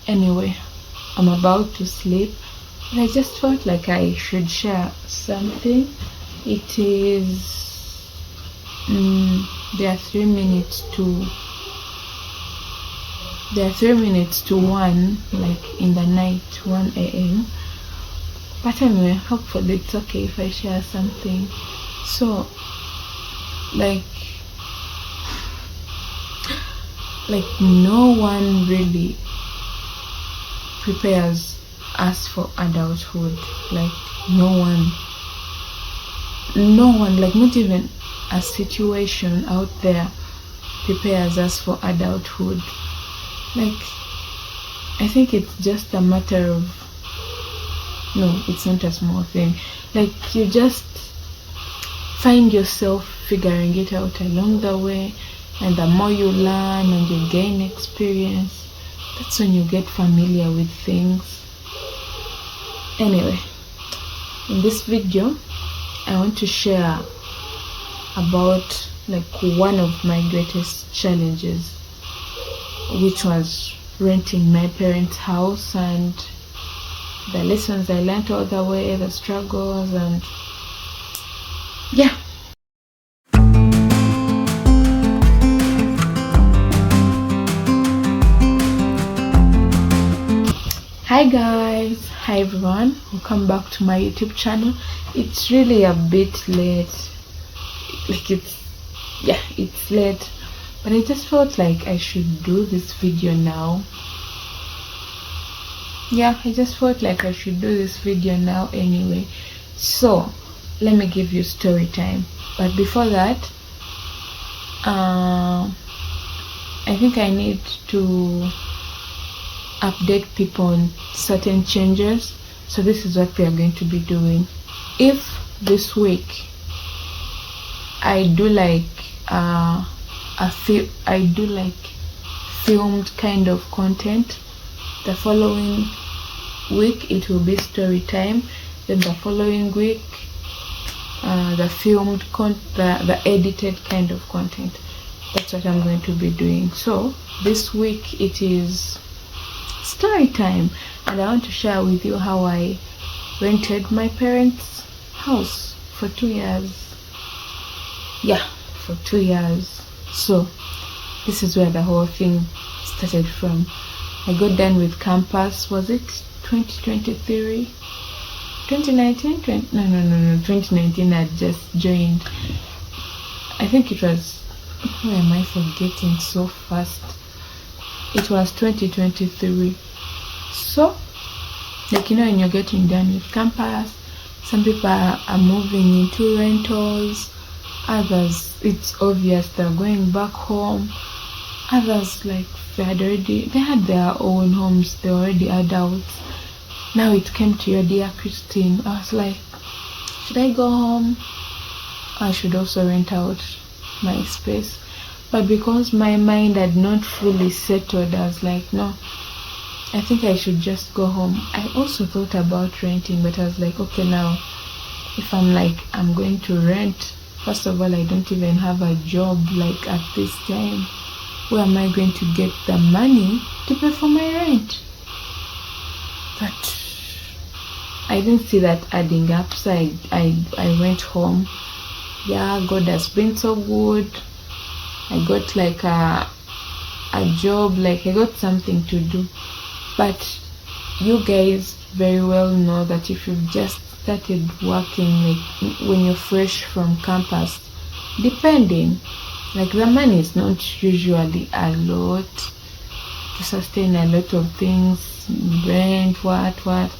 Anyway, I'm about to sleep, but I just felt like I should share something. It is there are 3 minutes to 1, like in the night, 1 a.m. But anyway, hopefully it's okay if I share something. So like no one really prepares us for adulthood. Like no one, like not even a situation out there prepares us for adulthood. Like I think it's just a matter of, no, it's not a small thing. Like you just find yourself figuring it out along the way, and the more you learn and you gain experience, that's when you get familiar with things. Anyway, in this video I want to share about like one of my greatest challenges, which was renting my parents' house, and the lessons I learned all the way, the struggles, and yeah. Hi guys, hi everyone, welcome back to my YouTube channel. It's really a bit late, like it's late, but I just felt like I should do this video now. I just felt like I should do this video now anyway. So let me give you story time, but before that I think I need to update people on certain changes. So this is what we are going to be doing. If this week I do like filmed kind of content, the following week it will be story time, then the following week the filmed the edited kind of content. That's what I'm going to be doing. So this week it is story time, and I want to share with you how I rented my parents' house for 2 years. For 2 years. So this is where the whole thing started from. I got done with campus, was it 2023? 2019? 2019 I just joined. I think it was, why am I forgetting so fast? It was 2023. So like, you know, when you're getting done with campus, some people are moving into rentals, others it's obvious they're going back home, others like they had their own homes, they're already adults. Now it came to your dear Christine. I was like, should I go home? I should also rent out my space. But because my mind had not fully settled, I was like, no, I think I should just go home. I also thought about renting, but I was like, okay, now if I'm going to rent, first of all, I don't even have a job like at this time. Where am I going to get the money to pay for my rent? But I didn't see that adding up, so I went home. God has been so good. I got like a job, like I got something to do. But you guys very well know that if you've just started working, like when you're fresh from campus, depending, like the money is not usually a lot to sustain a lot of things, rent, what.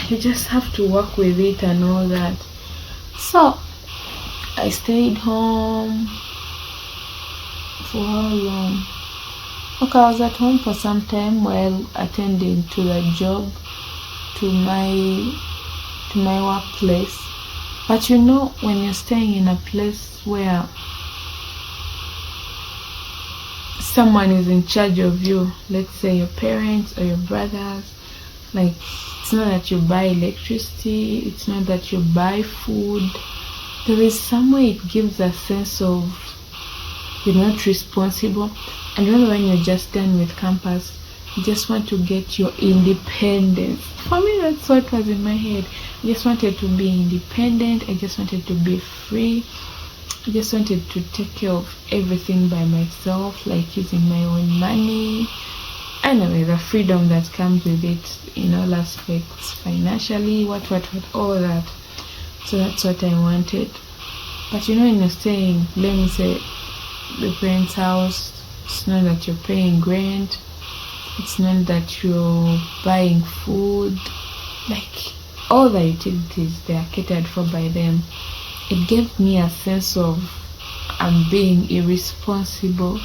You just have to work with it and all that. So I stayed home for how long? Okay, I was at home for some time while attending to the job, to my workplace. But you know, when you're staying in a place where someone is in charge of you, let's say your parents or your brothers, like it's not that you buy electricity, it's not that you buy food, there is some way it gives a sense of you're not responsible. And remember, when you're just done with campus, You just want to get your independence. For me, that's what was in my head. I just wanted to be independent. I just wanted to be free. I just wanted to take care of everything by myself, like using my own money. Anyway, the freedom that comes with it in all aspects, financially, what, all that. So that's what I wanted. But when you're staying, let me say, the parents' house, it's not that you're paying rent, it's not that you're buying food, like all the utilities, they are catered for by them. It gave me a sense of I'm being irresponsible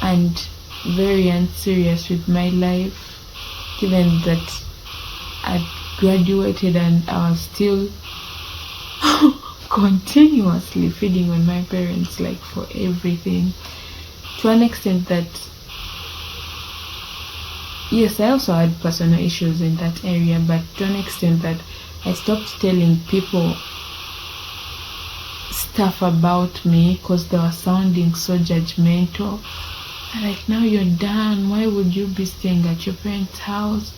and very unserious with my life, given that I graduated and I was still continuously feeding on my parents, like for everything, to an extent that, yes, I also had personal issues in that area, but to an extent that I stopped telling people stuff about me because they were sounding so judgmental. Like, now you're done, why would you be staying at your parents' house?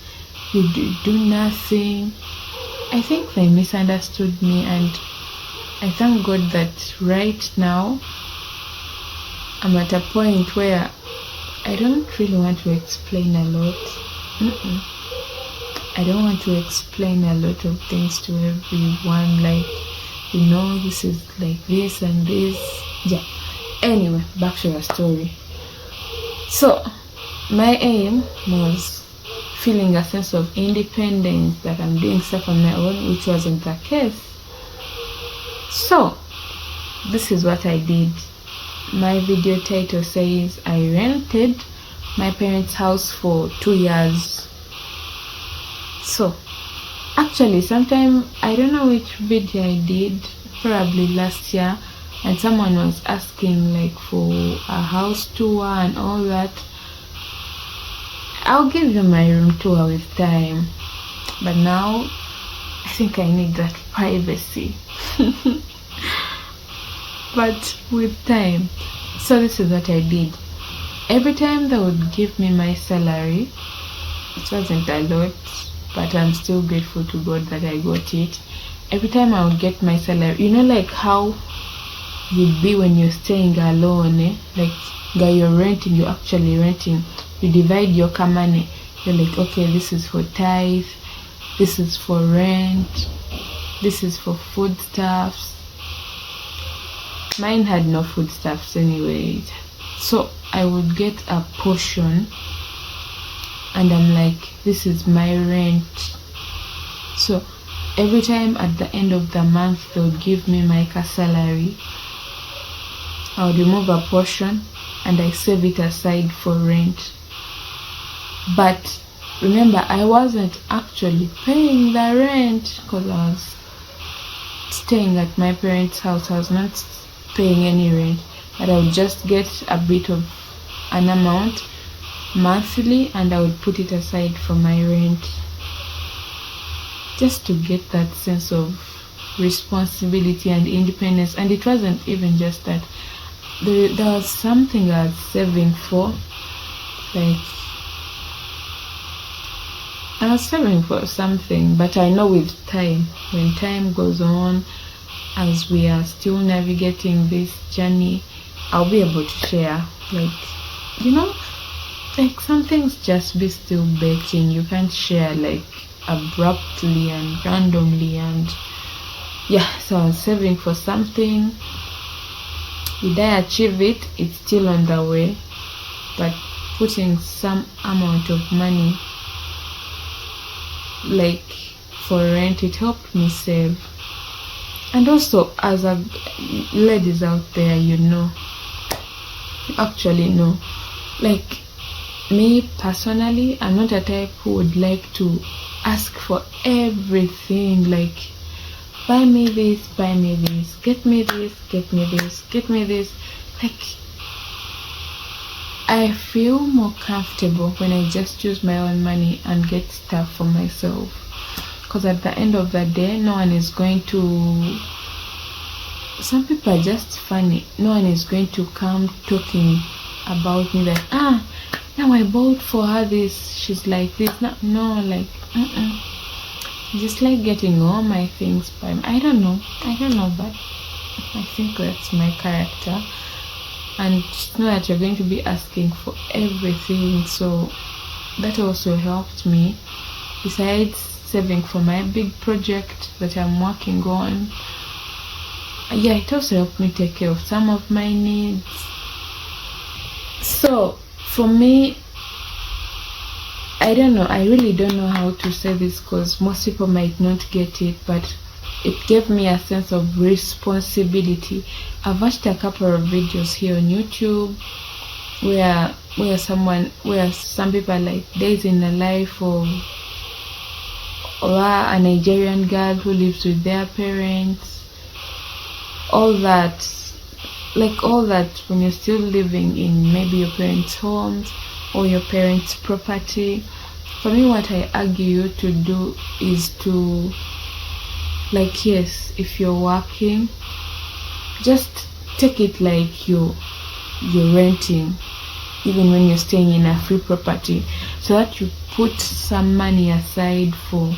You do nothing. I think they misunderstood me, and I thank God that right now I'm at a point where I don't really want to explain a lot. I don't want to explain a lot of things to everyone, like, this is like this and this. Yeah. Anyway, back to the story. So my aim was feeling a sense of independence, that I'm doing stuff on my own, which wasn't the case. So this is what I did. My video title says I rented my parents' house for 2 years. So actually, sometime, I don't know which video I did, probably last year, and someone was asking like for a house tour and all that. I'll give you my room tour with time, but now I think I need that privacy. But with time. So this is what I did. Every time they would give me my salary, it wasn't a lot, but I'm still grateful to God that I got it. Every time I would get my salary, like how you'd be when you're staying alone, like you're actually renting, you divide your money. You're like, okay, this is for tithe, this is for rent, this is for foodstuffs. Mine had no foodstuffs anyway, so I would get a portion, and I'm like, this is my rent. So every time at the end of the month they would give me my salary, I would remove a portion and I save it aside for rent. But remember, I wasn't actually paying the rent because I was staying at my parents' house. I was not paying any rent, but I would just get a bit of an amount monthly and I would put it aside for my rent, just to get that sense of responsibility and independence. And it wasn't even just that, there was something I was saving for, like I was saving for something, but I know with time, when time goes on, as we are still navigating this journey, I'll be able to share, like some things just be still baking. You can't share like abruptly and randomly, and so I was saving for something. Did I achieve it? It's still on the way, but putting some amount of money like for rent, it helped me save. And also, as a ladies out there, you actually know, like me personally, I'm not a type who would like to ask for everything, like buy me this, get me this, get me this. Like, I feel more comfortable when I just use my own money and get stuff for myself, because at the end of the day, no one is going to, some people are just funny, no one is going to come talking about me like, now I bought for her this, she's like this. No, like just like getting all my things by I don't know, but I think that's my character. And just know that you're going to be asking for everything, so that also helped me, besides saving for my big project that I'm working on. Yeah, it also helped me take care of some of my needs. So for me, I don't know, I really don't know how to say this because most people might not get it, but it gave me a sense of responsibility. I've watched a couple of videos here on YouTube where some people are like days in the life of a Nigerian girl who lives with their parents, all that when you're still living in maybe your parents' homes or your parents' property. For me, what I argue you to do is to, like, yes, if you're working, just take it like you're renting, even when you're staying in a free property, so that you put some money aside for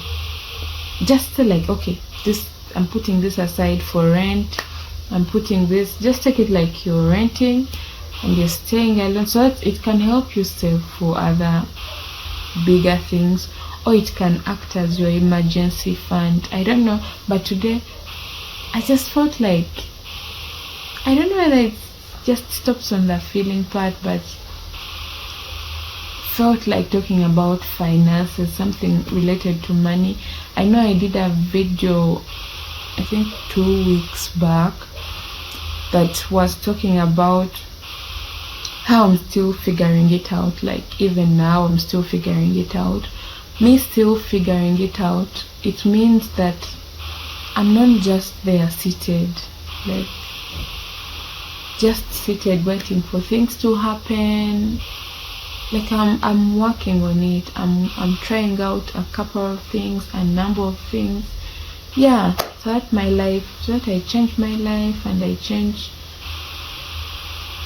just like, okay, this, I'm putting this aside for rent, I'm putting this, just take it like you're renting and you're staying alone, so that it can help you save for other bigger things, or it can act as your emergency fund. I don't know, but today I just felt like, I don't know whether it just stops on the feeling part, but felt like talking about finances, something related to money. I know I did a video, I think 2 weeks back, that was talking about how I'm still figuring it out. Like, even now I'm still figuring it out. Me still figuring it out, it means that I'm not just there seated, like just seated waiting for things to happen. Like, I'm working on it. I'm trying out a couple of things, a number of things, yeah, so that I change my life and I change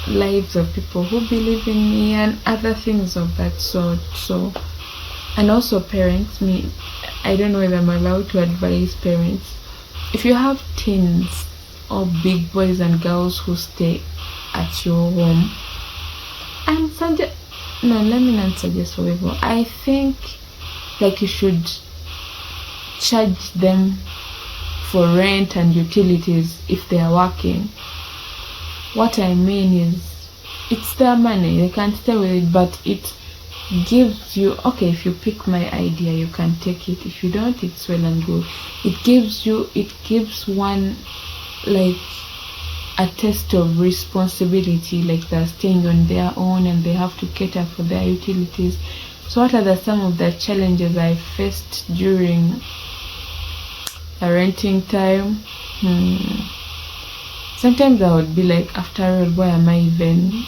lives of people who believe in me and other things of that sort. So, and also parents, I don't know whether I'm allowed to advise parents, if you have teens or big boys and girls who stay at your home, let me not suggest for people. I think like you should charge them for rent and utilities if they are working. What I mean is, it's their money, they can stay with it, but it gives you, okay, if you pick my idea, you can take it. If you don't, it's well and good. It gives one like a test of responsibility, like they're staying on their own and they have to cater for their utilities. So what are some of the challenges I faced during a renting time? Sometimes I would be like, after all, why am I even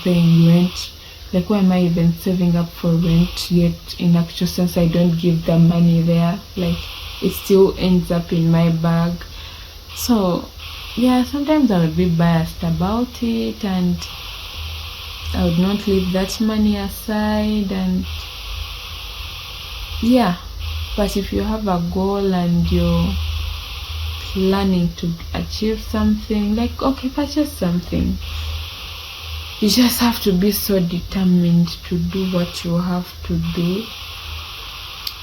paying rent? Like, why am I even saving up for rent? Yet in actual sense I don't give the money there, like it still ends up in my bag. So yeah, sometimes I would be biased about it and I would not leave that money aside, and yeah. But if you have a goal and you're planning to achieve something, like, okay, purchase something, you just have to be so determined to do what you have to do.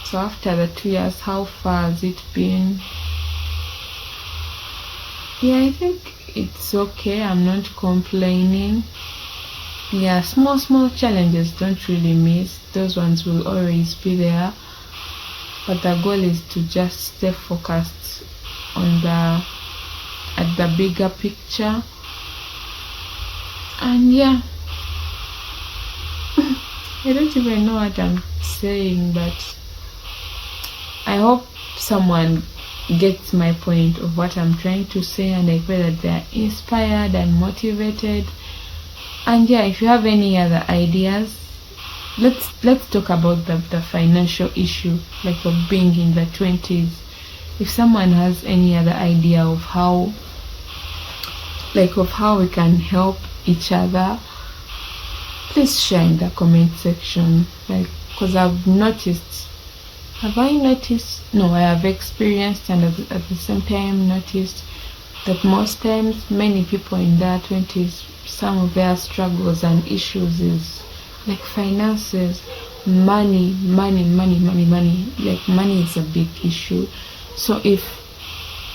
So after the 2 years, how far has it been? Yeah, I think it's okay. I'm not complaining. Yeah, small challenges don't really miss. Those ones will always be there. But the goal is to just stay focused on at the bigger picture. And yeah, I don't even know what I'm saying, but I hope someone gets my point of what I'm trying to say, and I pray that they're inspired and motivated. And yeah, if you have any other ideas, let's talk about the financial issue, like of being in the 20s. If someone has any other idea of how we can help each other, please share in the comment section, like, because I've noticed, have I noticed, no, I have experienced and at the same time noticed that most times many people in their 20s, some of their struggles and issues is like finances, money. Like money is a big issue. So if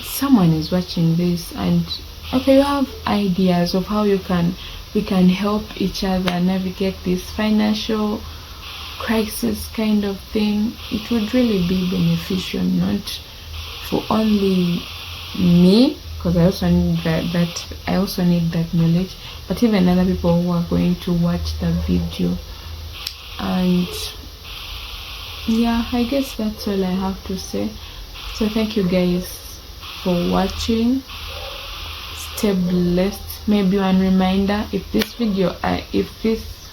someone is watching this and okay, you have ideas of how we can help each other navigate this financial crisis kind of thing, it would really be beneficial, not for only me, because I also need that knowledge, but even other people who are going to watch the video. And yeah, I guess that's all I have to say. So thank you guys for watching. Stay blessed. Maybe one reminder, if this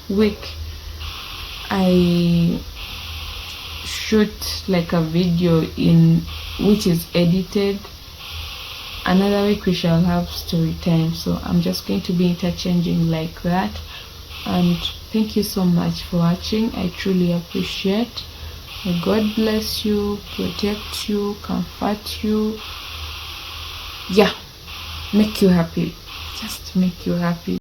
week I shoot like a video in which is edited, another week we shall have story time. So I'm just going to be interchanging like that. And thank you so much for watching. I truly appreciate. May God bless you, protect you, comfort you, yeah, make you happy, just make you happy.